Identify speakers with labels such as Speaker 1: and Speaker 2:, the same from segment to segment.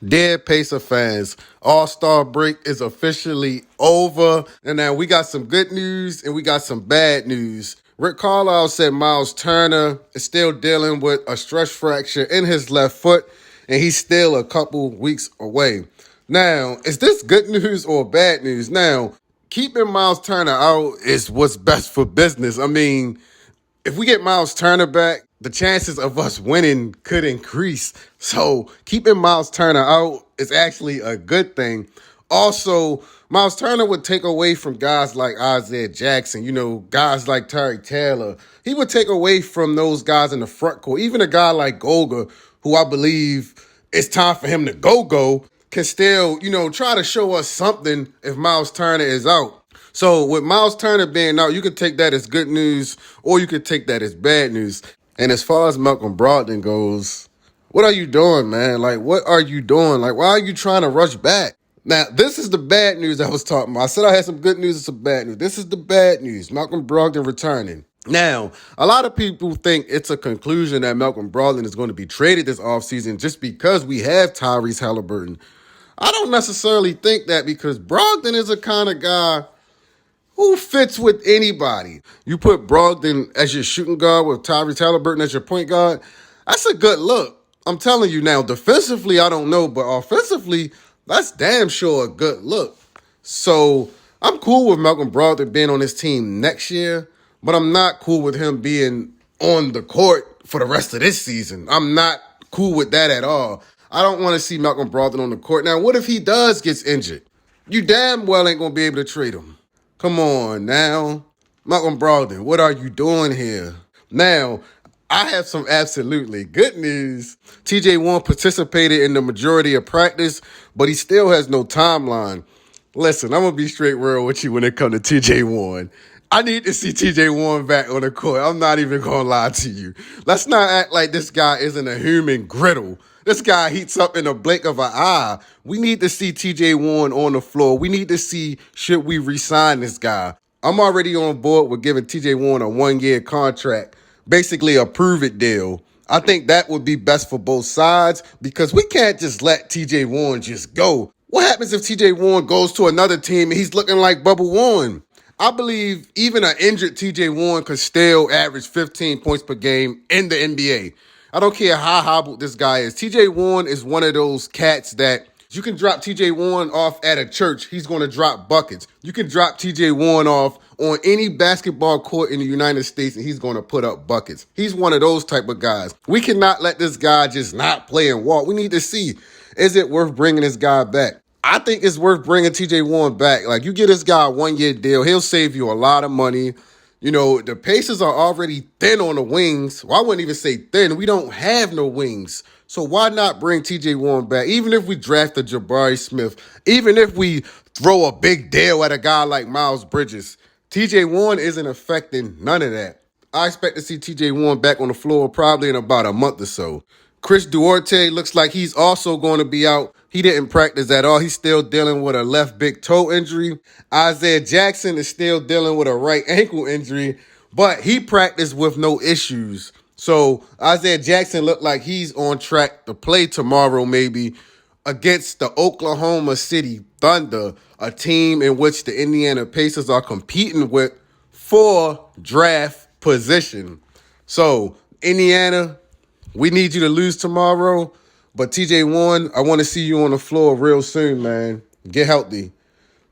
Speaker 1: Dear Pacer fans, All-Star break is officially over. And now we got some good news and we got some bad news. Rick Carlisle said Miles Turner is still dealing with a stress fracture in his left foot, and he's still a couple weeks away. Now, is this good news or bad news? Now, keeping Miles Turner out is what's best for business. I mean, if we get Miles Turner back, the chances of us winning could increase. So keeping Miles Turner out is actually a good thing. Also, Miles Turner would take away from guys like Isaiah Jackson, guys like Terry Taylor. He would take away from those guys in the front court. Even a guy like Golga, who I believe it's time for him to go, can still, try to show us something if Miles Turner is out. So with Miles Turner being out, you could take that as good news or you could take that as bad news. And as far as Malcolm Brogdon goes, what are you doing, man? Like, what are you doing? Like, why are you trying to rush back? Now, this is the bad news I was talking about. I said I had some good news and some bad news. This is the bad news. Malcolm Brogdon returning. Now, a lot of people think it's a conclusion that Malcolm Brogdon is going to be traded this offseason just because we have Tyrese Halliburton. I don't necessarily think that because Brogdon is a kind of guy who fits with anybody. You put Brogdon as your shooting guard with Tyrese Halliburton as your point guard. That's a good look. I'm telling you now, defensively, I don't know, but offensively, that's damn sure a good look. So I'm cool with Malcolm Brogdon being on this team next year, but I'm not cool with him being on the court for the rest of this season. I'm not cool with that at all. I don't want to see Malcolm Brogdon on the court. Now, what if he does get injured? You damn well ain't going to be able to trade him. Come on now. Malcolm Brogdon, what are you doing here? Now, I have some absolutely good news. TJ Warren participated in the majority of practice, but he still has no timeline. Listen, I'm going to be straight real with you when it comes to TJ Warren. I need to see TJ Warren back on the court. I'm not even going to lie to you. Let's not act like this guy isn't a human griddle. This guy heats up in a blink of an eye. We need to see TJ Warren on the floor. We need to see, should we re-sign this guy? I'm already on board with giving TJ Warren a 1-year contract, basically a prove-it deal. I think that would be best for both sides because we can't just let TJ Warren just go. What happens if TJ Warren goes to another team and he's looking like Bubba Warren? I believe even an injured TJ Warren could still average 15 points per game in the NBA. I don't care how hobbled this guy is. TJ Warren is one of those cats that you can drop TJ Warren off at a church. He's going to drop buckets. You can drop TJ Warren off on any basketball court in the United States and he's going to put up buckets. He's one of those type of guys. We cannot let this guy just not play and walk. We need to see, is it worth bringing this guy back? I think it's worth bringing TJ Warren back. Like, you get this guy a 1-year deal. He'll save you a lot of money. The Pacers are already thin on the wings. Well, I wouldn't even say thin. We don't have no wings. So why not bring TJ Warren back? Even if we draft a Jabari Smith, even if we throw a big deal at a guy like Miles Bridges, TJ Warren isn't affecting none of that. I expect to see TJ Warren back on the floor probably in about a month or so. Chris Duarte looks like he's also going to be out. He didn't practice at all. He's still dealing with a left big toe injury. Isaiah Jackson is still dealing with a right ankle injury, but he practiced with no issues. So Isaiah Jackson looked like he's on track to play tomorrow maybe against the Oklahoma City Thunder, a team in which the Indiana Pacers are competing with for draft position. So Indiana, we need you to lose tomorrow. But TJ Warren, I want to see you on the floor real soon, man. Get healthy.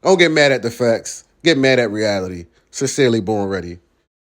Speaker 1: Don't get mad at the facts. Get mad at reality. Sincerely, Born Ready.